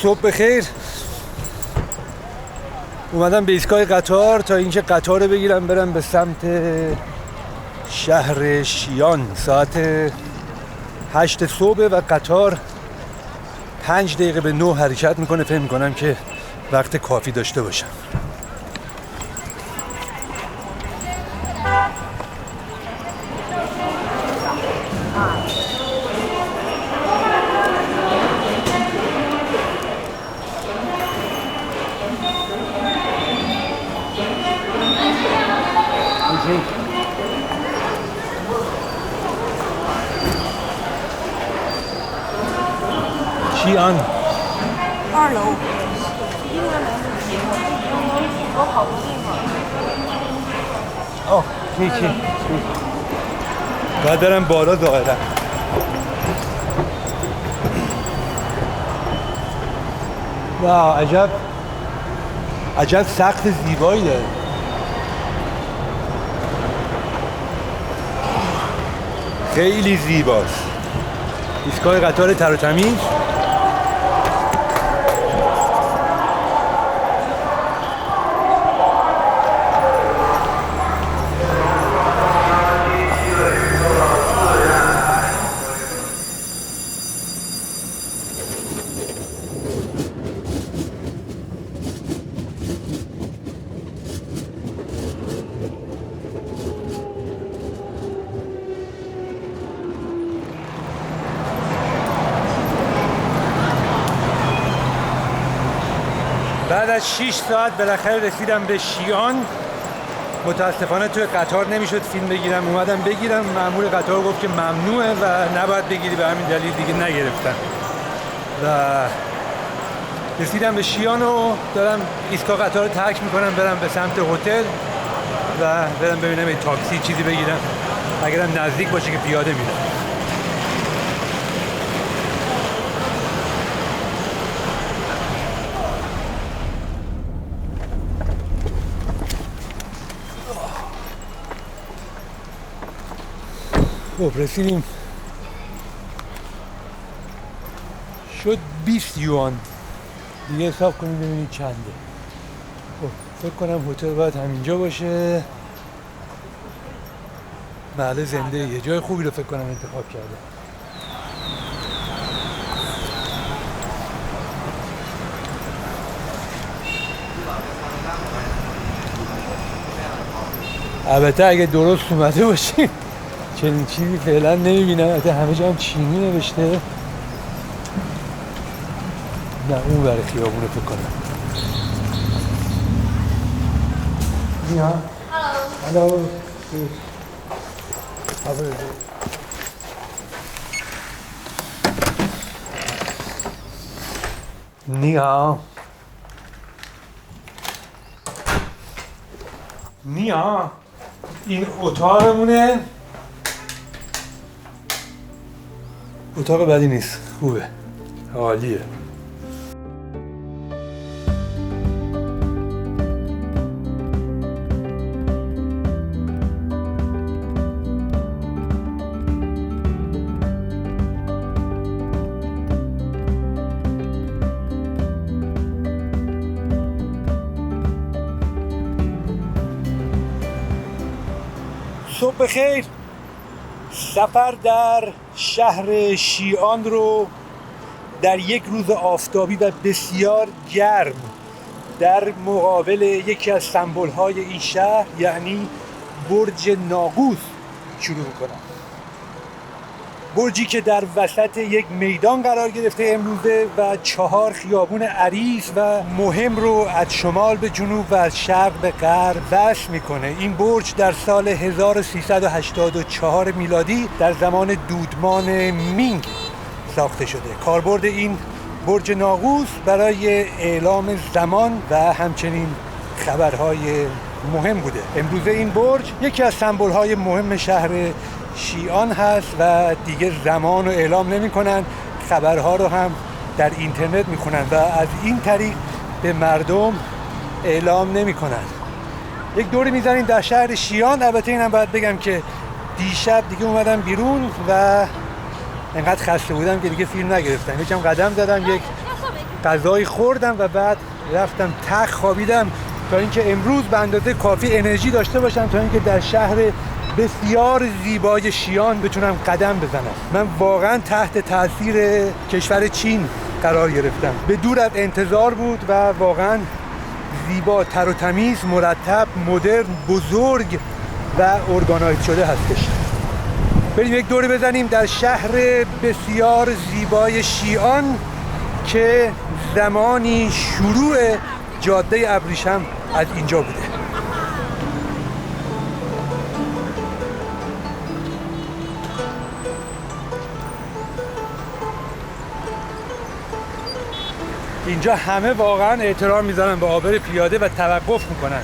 صبح بخیر. اومدم به ایستگاه قطار تا اینکه قطار رو بگیرم برم به سمت شهر شیان. ساعت 8 صبح و قطار 5 دقیقه به 9 حرکت میکنه. فکر میکنم که وقت کافی داشته باشم. Xi'an 2楼。我跑不进嘛。哦，چی باید برم بالا ظاهرا. واو، عجب سقف زیبایی داره. خیلی زیباست. ایستگاه قطار تر و تمیز. بعد از 6 ساعت بالاخره رسیدم به شیان. متاسفانه توی قطار نمیشد فیلم بگیرم. اومدم بگیرم، مأمور قطار گفت که ممنوعه و نباید بگیری، به همین دلیل دیگه نگرفتم. و رسیدم به شیان و دارم ایستگاه قطار رو ترک میکنم برم به سمت هتل و برم ببینم یه تاکسی چیزی بگیرم، اگرم نزدیک باشه که پیاده میرم. خب رسیدیم. شد 20 یوان. دیگه حساب کنیم ببینید چنده. خب فکر کنم هتل باید همینجا باشه. محل زنده یه جای خوبی رو فکر کنم انتخاب کرده. البته اگه درست اومده باشیم چنین چیزی فعلا نمیبینم. البته همه جا هم چینی نوشته. نه اون بره خیابونه فکر کنم. نیا هلو هلو نیا نیا این اتاقمونه. اتاق بدی نیست، خوبه، عالیه. صبح بخیر. سفر در شهر شیان رو در یک روز آفتابی و بسیار گرم در مقابل یکی از سمبول‌های این شهر یعنی برج ناقوس شروع می‌کنم. برجی که در وسط یک میدان قرار گرفته امروزه و 4 خیابون عریض و مهم رو از شمال به جنوب و از شرق به غرب وصل میکنه. این برج در سال 1384 میلادی در زمان دودمان مینگ ساخته شده. کاربرد این برج ناقوس برای اعلام زمان و همچنین خبرهای مهم بوده. امروزه این برج یکی از سمبول‌های مهم شهر شیان هست و دیگه زمان رو اعلام نمی کنن، خبرها رو هم در اینترنت می کنن و از این طریق به مردم اعلام نمی کنن. یک دوری می زنیم در شهر شیان. البته اینم باید بگم که دیشب دیگه اومدم بیرون و انقدر خسته بودم که دیگه فیلم نگرفتم. یکم قدم زدم، یک غذایی خوردم و بعد رفتم تخت خوابیدم تا اینکه امروز به اندازه کافی انرژی داشته باشم تا اینکه در شهر بسیار زیبای شیان بتونم قدم بزنم. من واقعا تحت تاثیر کشور چین قرار گرفتم. به دور از انتظار بود و واقعا زیبا، تر و تمیز، مرتب، مدرن، بزرگ و ارگانایز شده هستش. بریم یک دوری بزنیم در شهر بسیار زیبای شیان که زمانی شروع جاده ابریشم از اینجا بوده. اینجا همه واقعا احترام میذارن به عابر پیاده و توقف میکنن.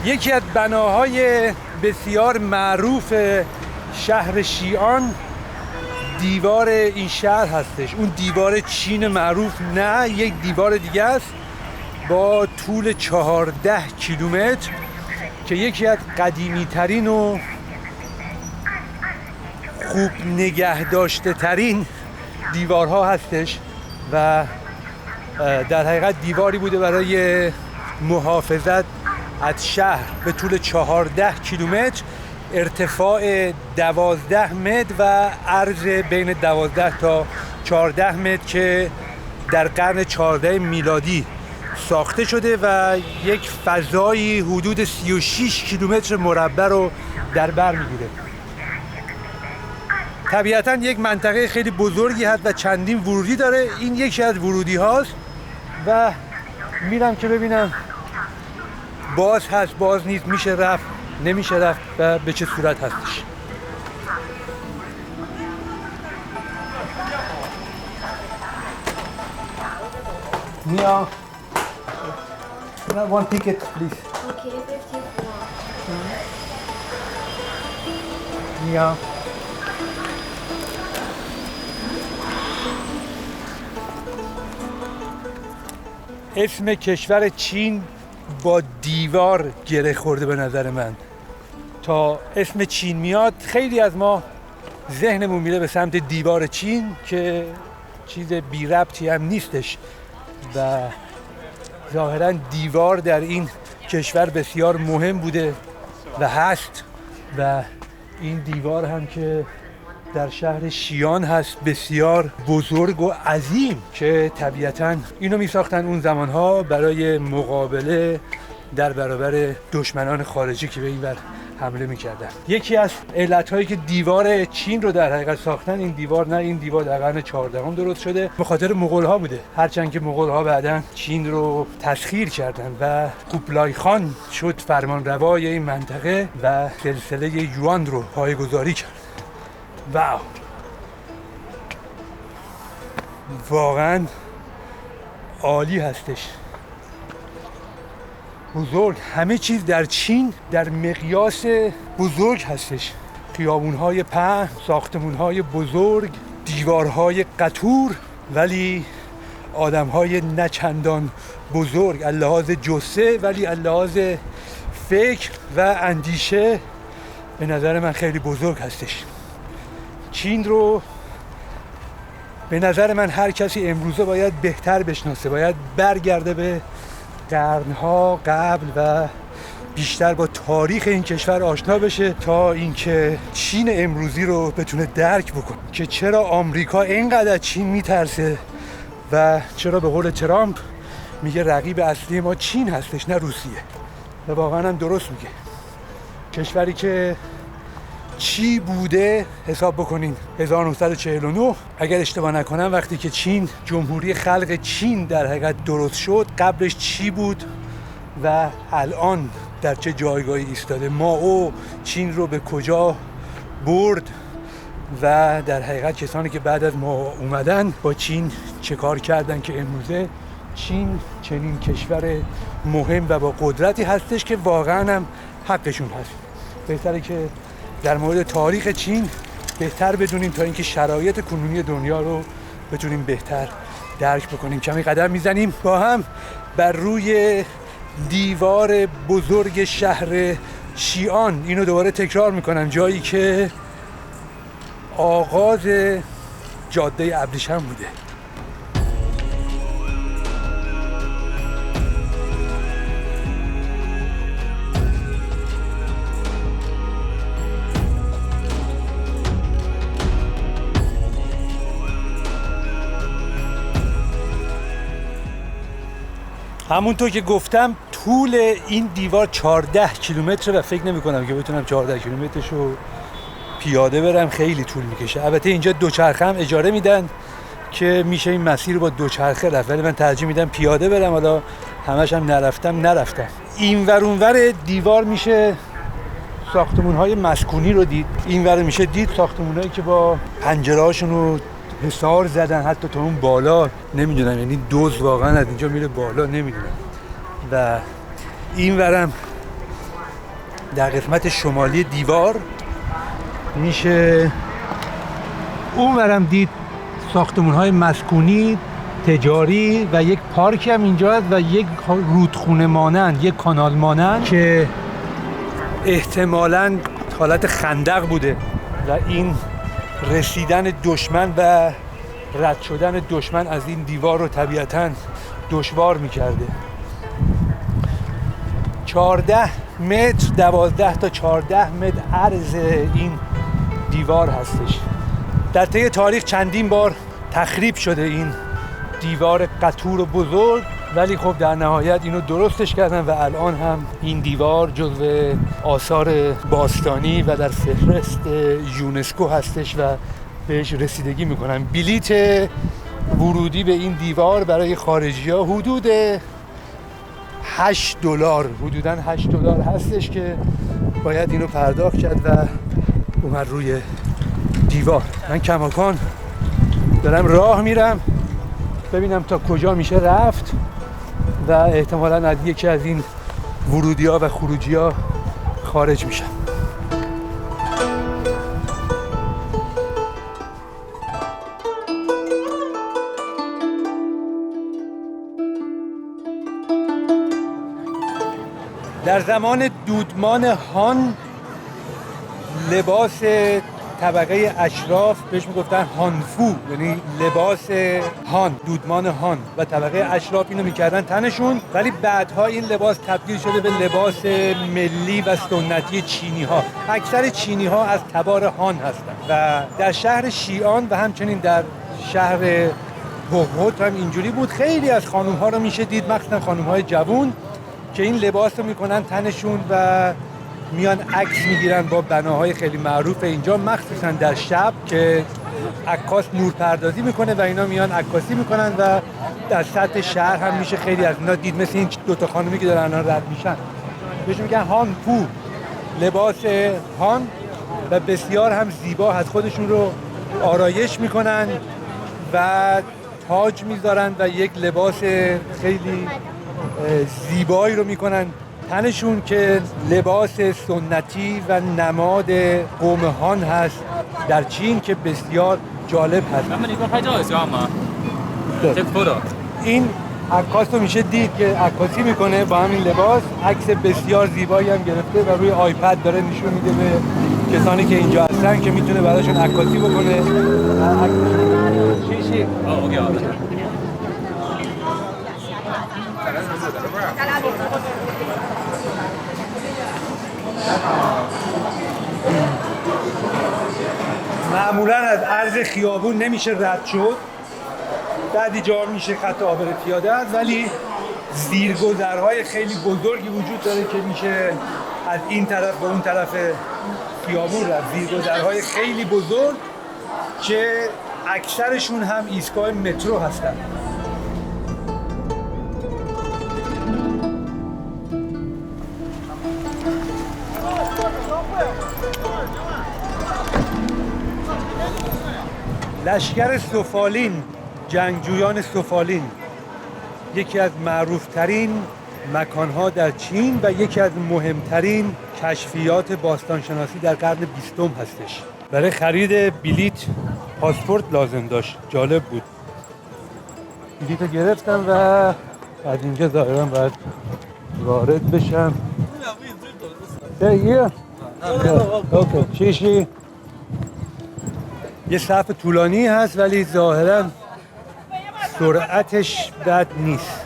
یکی از بناهای بسیار معروف شهر شیان دیوار این شهر هستش. اون دیوار چین معروف نه، یک دیوار دیگه است با طول 14 کیلومتر که یکی از قدیمی ترین و خوب نگه داشته ترین دیوارها هستش و در حقیقت دیواری بوده برای محافظت از شهر به طول 14 کیلومتر، ارتفاع 12 متر و عرض بین 12 تا 14 متر که در قرن 14 میلادی ساخته شده و یک فضایی حدود 36 کیلومتر مربع رو در بر میگیره. طبیعتاً یک منطقه خیلی بزرگی هست و چندین ورودی داره. این یکی از ورودی هاست و میرم که ببینم باز هست، باز نیست، میشه رفت، نمیشه رفت و به چه صورت هستش. میا one ticket please. Okay, 54. میا اسم کشور چین با دیوار گره خورده به نظر من. تا اسم چین میاد خیلی از ما ذهنمون میره به سمت دیوار چین که چیز بی ربطی هم نیستش و ظاهراً دیوار در این کشور بسیار مهم بوده و هست و این دیوار هم که در شهر شیان هست بسیار بزرگ و عظیم که طبیعتاً اینو می ساختن اون زمانها برای مقابله در برابر دشمنان خارجی که به این ور حمله می‌کردن. یکی از علت‌هایی که دیوار چین رو در حقیقت ساختن این دیوار در قرن 14 درست شده به خاطر مغول‌ها بوده. هرچند که مغول‌ها بعداً چین رو تسخیر کردن و کوبلای خان شد فرمانروای این منطقه و سلسله یوان رو پایه‌گذاری کرد. واو، واقعاً عالی هستش. بزرگ، همه چیز در چین در مقیاس بزرگ هستش. خیابون‌های پهن، ساختمان‌های بزرگ، دیوارهای قطور، ولی آدم‌های نچندان بزرگ از لحاظ جثه، ولی از لحاظ فکر و اندیشه به نظر من خیلی بزرگ هستش. چین رو به نظر من هر کسی امروزه باید بهتر بشناسه، باید برگرده به قرنها قبل و بیشتر با تاریخ این کشور آشنا بشه تا اینکه چین امروزی رو بتونه درک بکنه که چرا آمریکا اینقدر از چین میترسه و چرا به قول ترامپ میگه رقیب اصلی ما چین هستش نه روسیه. و واقعا هم درست میگه. کشوری که چی بوده حساب بکنین 1949 اگر اشتباه نکنم وقتی که چین جمهوری خلق چین در حقیقت درست شد قبلش چی بود و الان در چه جایگاهی ایستاده، مائو چین رو به کجا برد و در حقیقت کسانی که بعد از ما اومدن با چین چه کار کردن که امروزه چین چنین کشور مهم و با قدرتی هستش که واقعا هم حقشون هست. بهتره که در مورد تاریخ چین بهتر بدونیم تا اینکه شرایط کنونی دنیا رو بتونیم بهتر درک بکنیم. کمی قدم میزنیم با هم بر روی دیوار بزرگ شهر شیان. اینو دوباره تکرار میکنم، جایی که آغاز جاده ابریشم بوده. همونطور که گفتم طول این دیوار 14 کیلومتر و فکر نمی کنم که بتونم 14 کیلومترش رو پیاده برم، خیلی طول میکشه. البته اینجا دوچرخه هم اجاره میدن که میشه این مسیر رو با دوچرخه رفت، ولی من ترجیح میدم پیاده برم. حالا همش هم نرفتم. این ور اون ور دیوار میشه ساختمون‌های مسکونی رو دید، این ور میشه دید ساختمون‌هایی که با پنجره‌هاشون رو حصار زدن حتی تا اون بالا، نمیدونم یعنی دوز واقعا از اینجا میره بالا، نمیدونم. و این ورم در قسمت شمالی دیوار میشه اون ورم دید ساختمون‌های مسکونی، تجاری و یک پارک هم اینجا هست و یک رودخونه مانند، یک کانال مانند که احتمالاً حالت خندق بوده و این رسیدن دشمن و رد شدن دشمن از این دیوار رو طبیعتاً دشوار می‌کرده. 14 متر 12 تا 14 متر عرض این دیوار هستش. در طی تاریخ چندین بار تخریب شده این دیوار قطور و بزرگ، ولی خب در نهایت اینو درستش کردن و الان هم این دیوار جزو آثار باستانی و در فهرست یونسکو هستش و بهش رسیدگی میکنن. بلیت ورودی به این دیوار برای خارجی‌ها حدود حدوداً $8 هستش که باید اینو پرداخت کرد و اومد روی دیوار. من کماکان دارم راه میرم ببینم تا کجا میشه رفت و احتمالاً از یکی از این ورودی‌ها و خروجی‌ها خارج میشم. در زمان دودمان هان لباس طبقه اشراف بهش میگفتن هانفو، یعنی لباس هان، دودمان هان و طبقه اشراف اینو میکردن تنشون، ولی بعدها این لباس تبدیل شده به لباس ملی و سنتی چینی ها. اکثر چینی ها از تبار هان هستن و در شهر شیعان و همچنین در شهر هوهوت هم اینجوری بود. خیلی از خانوم ها رو میشه دید، مخصوصا خانوم های جوون، که این لباس رو میکنن تنشون و میان عکس میگیرن با بناهای خیلی معروف اینجا، مخصوصا در شب که عکاس نورپردازی میکنه و اینا میان عکاسی میکنن و در سطح شهر هم میشه خیلی از اینا دید، مثل این دوتا خانومی که دارن الان رد میشن. بهش میگن هان پو، لباس هان، و بسیار هم زیبا از خودشون رو آرایش میکنن و تاج میذارن و یک لباس خیلی زیبایی رو میکنن تنشون که لباس سنتی و نماد قوم هان هست در چین که بسیار جالب هست. این عکاس رو میشه دید که عکاسی میکنه با همین لباس، عکس بسیار زیبایی هم گرفته و روی آیپد داره نشون میده به کسانی که اینجا هستن که میتونه براشون عکاسی بکنه. چی؟ معمولا از عرض خیابون نمیشه رد شد، بعدی جا میشه خط عابر پیاده است، ولی زیرگذرهای خیلی بزرگی وجود داره که میشه از این طرف به اون طرف خیابون رفت. زیرگذرهای خیلی بزرگ که اکثرشون هم ایستگاه مترو هستن. لشکر سفالین، جنگجویان سفالین، یکی از معروفترین مکانها در چین و یکی از مهمترین کشفیات باستانشناسی در قرن 20 هستش. برای خرید بلیت پاسپورت لازم داشت. جالب بود. بلیت رو گرفتم و از اینجا ظاهراً باید وارد بشم. اوکی. چیشی؟ یه صف طولانی هست ولی ظاهراً سرعتش بد نیست.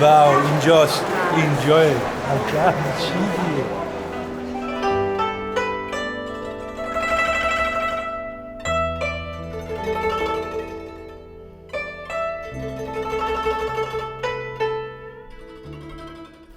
واو اینجاست، اینجاه عجب چیزیه.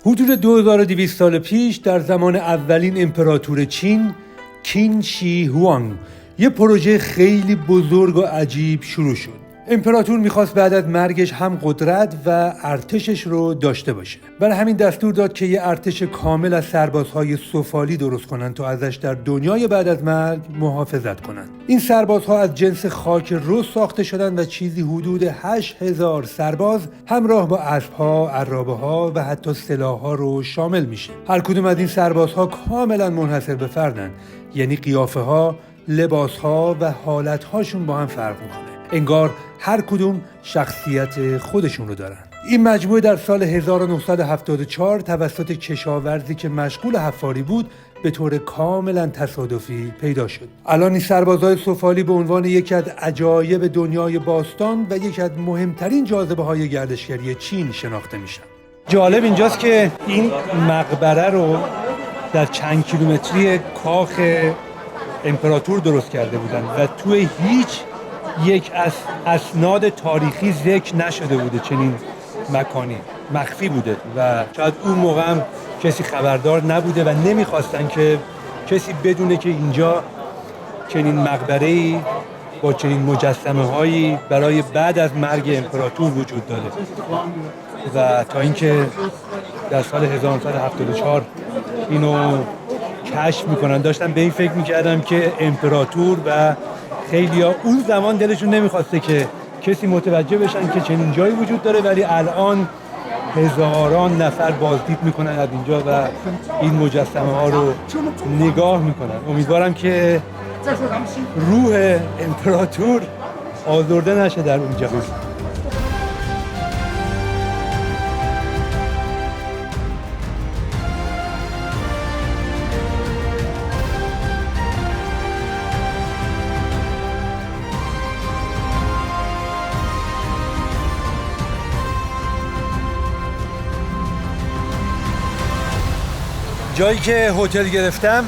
حدود 2200 سال پیش در زمان اولین امپراتور چین کین شی هوانگ یه پروژه خیلی بزرگ و عجیب شروع شد. امپراتور میخواست بعد از مرگش هم قدرت و ارتشش رو داشته باشه. برای همین دستور داد که یه ارتش کامل از سربازهای سفالی درست کنن تا ازش در دنیای بعد از مرگ محافظت کنن. این سربازها از جنس خاک رز ساخته شدن و چیزی حدود 8000 سرباز همراه با اسب‌ها، عرابه‌ها و حتی سلاح‌ها رو شامل میشه. هر کدوم از این سربازها کاملا منحصر به فردن، یعنی قیافه‌ها، لباس‌ها و حالت‌هاشون با هم فرق می‌کنه. انگار هر کدوم شخصیت خودشون رو دارن. این مجموعه در سال 1974 توسط کشاورزی که مشغول حفاری بود به طور کاملا تصادفی پیدا شد. الان این سربازای سفالی به عنوان یکی از عجایب دنیای باستان و یکی از مهمترین جاذبه‌های گردشگری چین شناخته میشن. جالب اینجاست که این مقبره رو در چند کیلومتری کاخ امپراتور درست کرده بودن و توی هیچ یک از اسناد تاریخی ذکر نشده بوده چنین مکانی، مخفی بوده و شاید اون موقع هم کسی خبردار نبوده و نمیخواستن که کسی بدونه که اینجا چنین مقبره‌ای با چنین مجسمه‌هایی برای بعد از مرگ امپراتور وجود داره. و تا اینکه در سال 1974 اینو کشف میکنن، داشتم به این فکر میکردم که امپراتور و خیلیا اون زمان دلشون نمیخواسته که کسی متوجه بشن که چنین جایی وجود داره، ولی الان هزاران نفر بازدید میکنن از اینجا و این مجسمه ها رو نگاه میکنن. امیدوارم که روح امپراتور آزرده نشه در اونجا. جایی که هتل گرفتم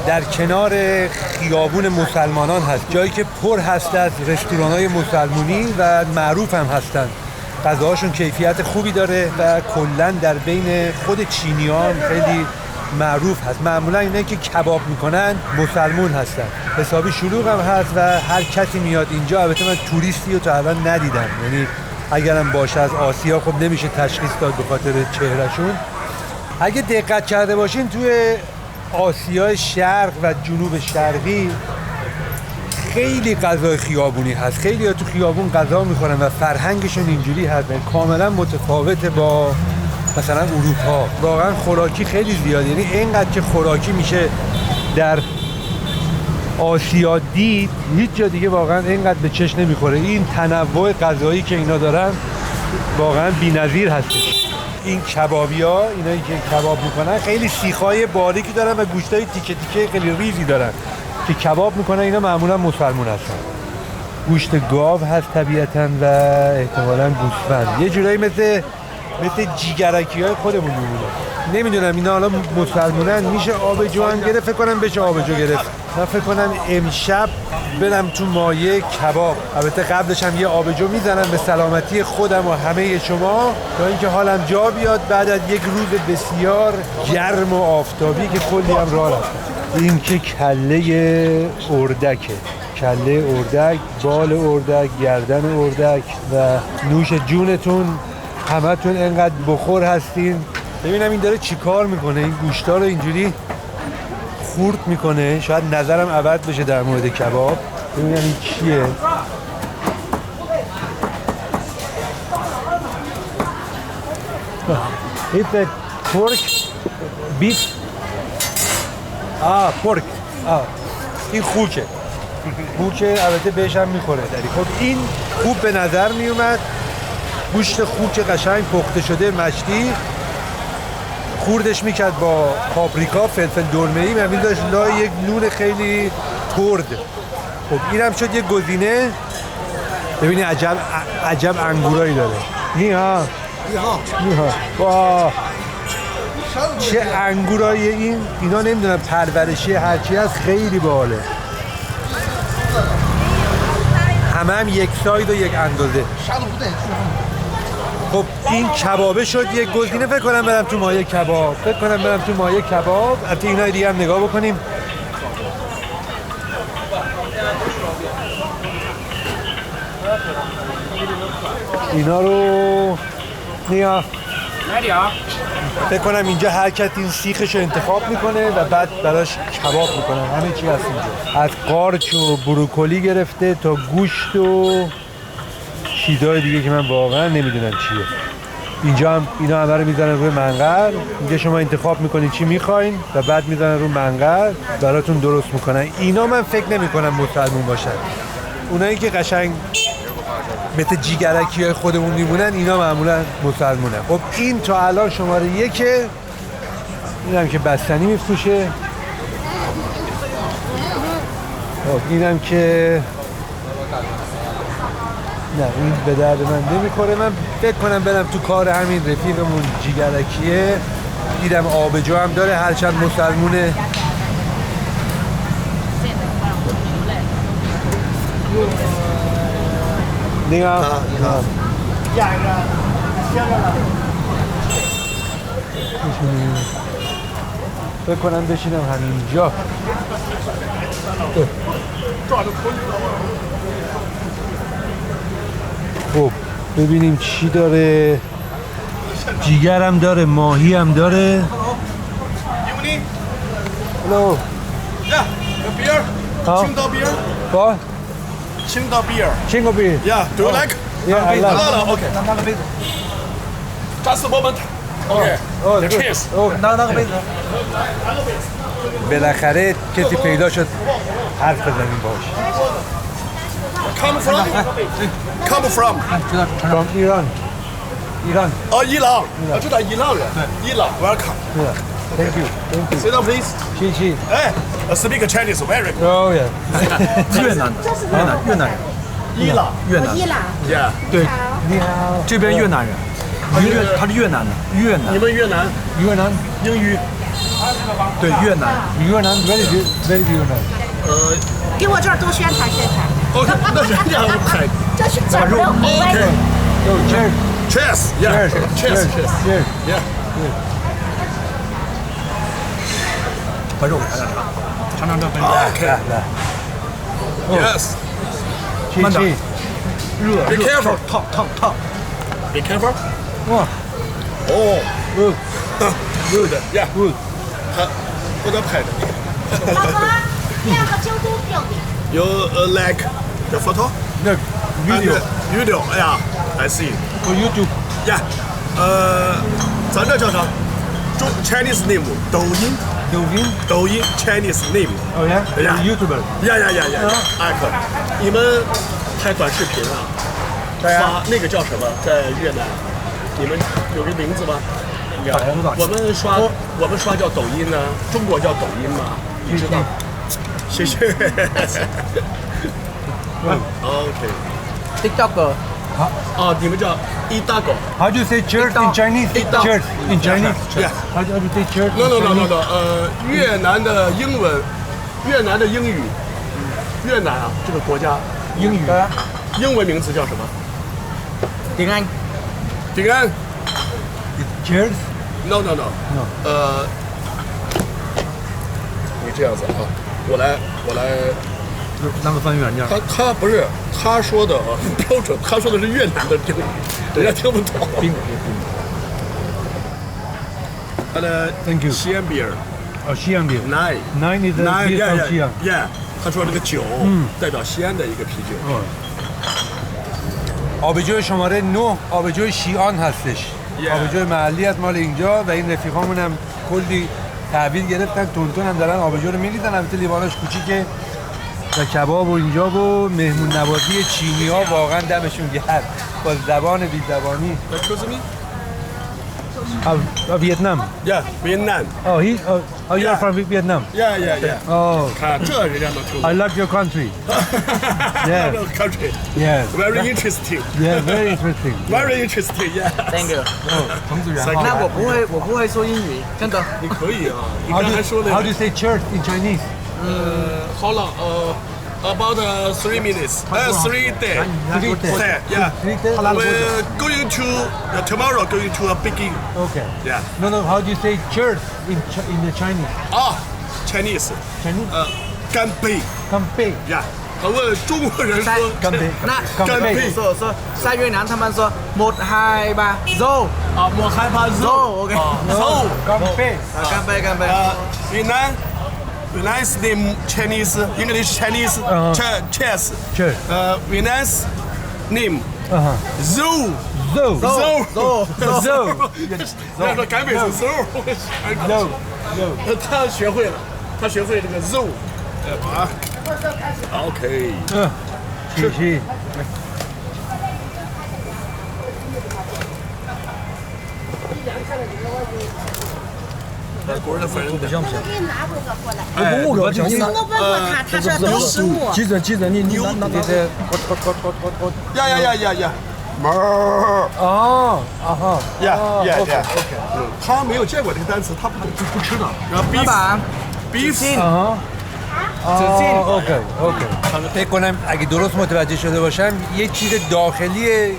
در کنار خیابون مسلمانان هست، جایی که پر هست از رستوران‌های مسلمانی و معروف هم هستن. غذاهاشون کیفیت خوبی داره و کلاً در بین خود چینیان خیلی معروف هست. معمولاً اینایی که کباب میکنن مسلمون هستن. حسابی شلوغ هم هست و هر کسی میاد اینجا. البته من توریستی رو تا الان ندیدم، یعنی اگرم باشه از آسیا خب نمیشه تشخیص داد به خاطر چهرهشون. اگه دقت کرده باشین توی آسیای شرق و جنوب شرقی خیلی غذای خیابونی هست. خیلی ها تو خیابون غذا میخورن و فرهنگشون اینجوری هست، کاملا متفاوته با مثلا اروپا. واقعا خوراکی خیلی زیاد، یعنی اینقدر که خوراکی میشه در آسیا دید، هیچ جا دیگه واقعا اینقدر به چشم نمیخوره. این تنوع غذایی که اینا دارن واقعا بی‌نظیر هستش. این کبابیا، اینایی که کباب میکنن خیلی سیخای باریکی دارن و گوشتای تیکه تیکه خیلی ریزی دارن که کباب میکنن. اینا معمولا مسلمون هستن. گوشت گاو هست طبیعتاً و احتمالاً گوسفند، یه جورایی مثل جیگرکی های خودمون میمونه. نمیدونم اینا حالا مسلمونن میشه آبجو هم گرفت، فکر کنم بشه آبجو گرفت. من فکر کنم امشب برم تو مایه کباب. البته قبلش هم یه آبجو میزنم به سلامتی خودم و همه شما تا اینکه حالم جا بیاد بعد از یک روز بسیار گرم و آفتابی که کلی هم راه رفتم. این که کله اردکه، کله اردک، بال اردک، گردن اردک و نوش جونتون همتون اینقدر بخور هستین. ببینم این داره چی کار میکنه، این گوشتا رو اینجوری خورد میکنه. شاید نظرم عوض بشه در مورد کباب. ببینم این چیه. It's a pork beef. pork. این خوکه. البته بهش هم میخوره. خب این خوب به نظر میومد. گوشت خوک قشنگ پخته شده مشتی، خوردش میکرد با پاپریکا، فلفل دلمه‌ای و میذاشت لای یک نون خیلی ترد. خب اینم شد یک گزینه. ببینید عجب انگورایی داره. این واه چه انگورای اینا نمیدونم پرورشی هرچی هست خیلی باحاله. هم یک ساید و یک اندازه. خب این کبابه شد یک گزینه. فکر کنم برم تو مایه کباب. البته اینا دیگه هم نگاه بکنیم. اینا رو نیا فکر کنم اینجا هر کس این سیخش رو انتخاب میکنه و بعد براش کباب میکنن. همه چی هست اینجا، از قارچ و بروکلی گرفته تا گوشت و چیزای دیگه که من واقعا نمیدونم چیه. اینجا هم اینا همه رو میزنن روی منقل. اینجا شما انتخاب میکنین چی میخواین و بعد میزنن روی منقل براتون درست میکنن. اینا من فکر نمیکنم مسلمون باشن. اونایی که قشنگ مثل جیگرکی های خودمون میمونن اینا معمولا مسلمونن. خب این تا الان شماره 1. اینم که بستنی میفروشه. خب اینم که نه این به درد من نمیخوره. من فکر کنم برم تو کار همین رفیقمون جیگرکیه. دیدم آبجو هم داره هرچند مسلمونه. نگاه فکر کنم بشینم همینجا. خب ببینیم چی داره. جیگر هم داره، ماهی هم داره. Hello. Yeah, the beer. Qingdao beer. What? Qingdao beer. Qingdao beer. Yeah, do you like? Yeah, I like. No, okay. Just a moment. Okay. The cheers. بالاخره کسی پیدا شد حرف بزنیم باش. Come from? Come from? From Iran. Iran. Oh, 伊朗。我知道伊朗人。伊朗 ，Welcome. Yeah. Thank you. Thank you. Sit down, please. 谢。哎，speak Chinese very good. Oh yeah. 越南的，越南人，伊朗。越南，伊朗， Yeah. 对，你好。这边越南人，他是越南的，越南你，们越南越南。英语？对越南，越南 very good, very good 越南。给我这儿多宣传宣传， OK，那人家很这是整个国外的。 So cheers. Cheers. Yeah. Cheers. Cheers. Cheers. Yeah. 把肉给他尝尝这份。 OK. 来， Yes. 慢点谢。热 Be careful. 烫， Be careful. 哇 Oh. ，good Good. Yeah. good。他不得拍的。老公，第二个京都标的。 You like the photo? 那 video And video. Yeah. I see. for YouTube。 Yeah. 咱这叫啥？Chinese name 抖音。抖音。 Chinese name。 哦呀 Yeah.，YouTuber。呀！艾克，你们拍短视频啊？对啊发那个叫什么？在越南，你们有个名字吗？我们刷叫抖音呢，中国叫抖音吗？你知道？谢谢。OK。 TikTok，哦，你们叫一大狗。 How do you say church in Chinese? Dog. Church in Chinese. Yeah. How do you say church? No. 越南的英文，越南的英语，越南啊，这个国家英语英文名字叫什么？平安，平安。 Cheers. No. 你这样子啊，我来，当个翻译软件。他不是他说的啊标准，他说的是越南的英语，人家听不懂。他的 Thank you. 西安 beer 哦，西洋beer. nine Nine is the beer from 西洋。 yeah， 他说这个酒代表西安的一个啤酒。 آبجوی شماره 9 آبجوی شیعان هستش. آبجوی محلی از مال اینجا و این رفیقامون هم کلی تحویل گرفتن. تونتون هم دارن آبجو رو می‌ریزن. البته لیواناش کوچیکه و کباب و اینجا و مهمون نوازی چینی‌ها واقعا دمشون گرم با زبان بی زبانی. Excuse me. Vietnam. Yeah, Vietnam. Oh, you are Yeah. from Vietnam. Yeah. Oh, 看这人家都听懂。 I like your country. Yeah. Country. Yes. Very interesting. Yeah, very interesting. Very interesting. Yeah. Thank you。彭子源 Thank you. 那我不会说英语，真的。你可以啊，你 How 刚 do 才说的 how do you say church in Chinese? how long? About 3 minutes. 3 days. 3 days. Yeah. 3 days. We're going to tomorrow. Going to a beginning. Okay. Yeah. No. How do you say church in the Chinese? Chinese. Chinese. 干杯 干杯 呀！他问中国人说干杯那干杯说在越南他们说1 2 3 zo 啊，我害怕 zo OK so 干杯干杯干杯。Vietnam's name Chinese English Chinese chess. Church. Vietnam's name Zo Zo Zo Zo 要说干杯是 Zo Zo 他学会了，他学会这个 Zo 啊 OK 去国人的粉人的像不像？给你拿过个过来。我不相信。我问过他，他说都15。记者，你拿这是呀门儿哦啊哈呀，他没有见过这个单词，他不吃的。然后 beef اوکی فکر کنم اگه درست متوجه شده باشم یه چیز داخلی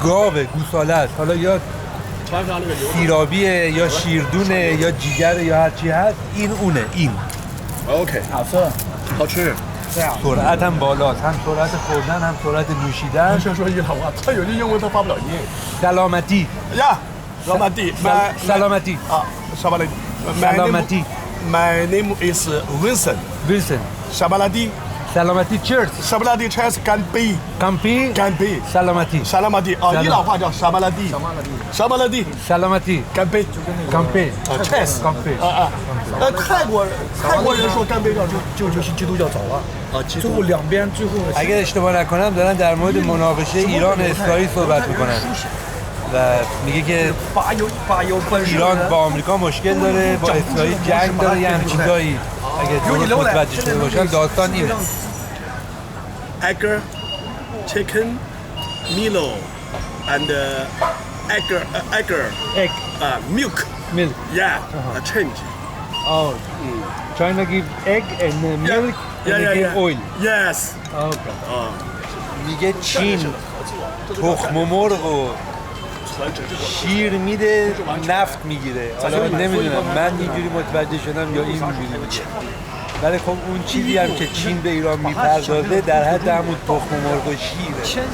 گاوه گوساله است حالا یا سیرابیه یا شیردونه یا جیگره یا هر چی هست این اونه این OK 好吃。好吃。 سرعت هم بالاست هم سرعت خوردن هم سرعت نوشیدن 先说一套话，他有句英文他发不了音。 سلامتی 呀，老马蒂 سلامتی 啊，沙巴拉蒂。 سلامتی My name is Vincent. ویلسن Shabaladi. سلامتی چرت Shabaladi Chinese 干杯 کمپی 干杯。 سلامتی 沙拉马蒂啊，伊朗话叫沙巴拉蒂。沙巴拉蒂 سلامتی 干杯。 کمپی Cheers کمپی 泰国人说干杯叫就是基督教早了啊，最后两边最后 اگر اشتباه نکنم دارن در مورد مناقشه ایران و اسرائیل صحبت میکنن و میگه که ایران با آمریکا مشکل داره با اسرائیل جنگ داره یه همچین چیزایی اگه درست متوجه شده باشم داستان اینه Egg, chicken, Milo, and egg, milk. milk Yeah, a change. oh China give egg and milk and they give oil Yes. okay میگه چین تخم مرغ و شیر میده نفت میگیره حالا نمیدونم من اینجوری متوجه شدم یا این اینجوری میگه ولی خب اون چیزی هم که چین به ایران میپردازه در حد همون تخم مرغ و شیره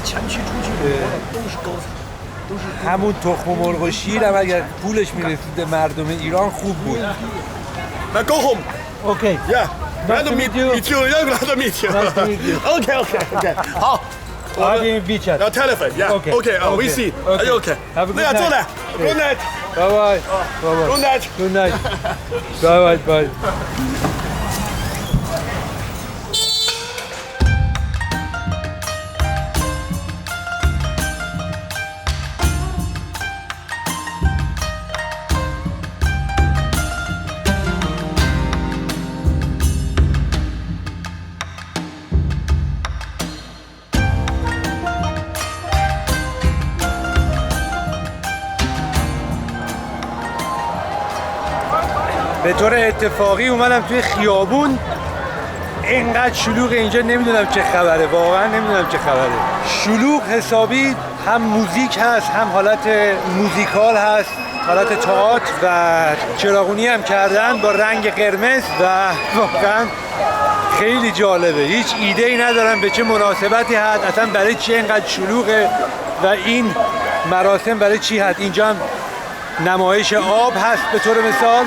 همون تخم مرغ و شیر هم اگر پولش میرسید به مردم ایران خوب بود Now go home. اوکی Yeah. Nice to meet you. Nice to meet you. Nice to meet you. Okay. 好。I'll be in WeChat telephone. Yeah. Okay. We see. Okay. Okay. Have a good 那样 night. 坐的。Good night. bye bye Good night. good night bye bye به طور اتفاقی اومدم توی خیابون اینقدر شلوغ اینجا نمیدونم چه خبره واقعا نمیدونم چه خبره شلوغ حسابی هم موزیک هست هم حالت موزیکال هست حالت تئاتر و چراغونی هم کردن با رنگ قرمز و واقعا خیلی جالبه هیچ ایده ای ندارم به چه مناسبتی هست اصلا برای چی اینقدر شلوغه و این مراسم برای چی هست اینجا هم نمایش آب هست به طور مثال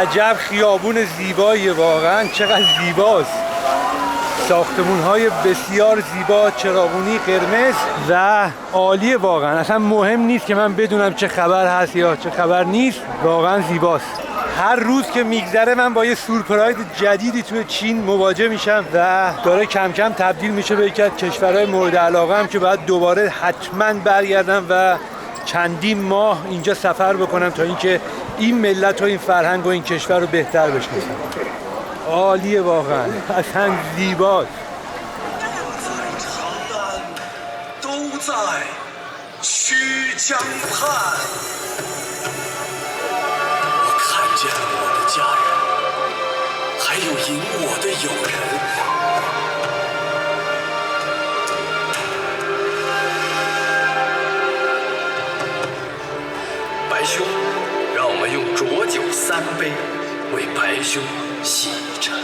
عجب خیابون زیباییه واقعا چقدر زیباست ساختمون‌های بسیار زیبا، چراغونی قرمز و عالی واقعا. اصلا مهم نیست که من بدونم چه خبر هست یا چه خبر نیست، واقعا زیباست. هر روز که میگذره من با یه سورپراید جدیدی توی چین مواجه میشم و داره کم کم تبدیل میشه به یکی از کشورهای مورد علاقه هم که باید دوباره حتما برگردم و چندین ماه اینجا سفر بکنم تا اینکه این ملت و این فرهنگ و این کشور رو بهتر بشناسم. عالیه واقعا، اصلا زیباست. 都在曲江畔。我看见了我的家人，还有引我的友人。白兄，让我们用浊酒3杯，为白兄洗一尘。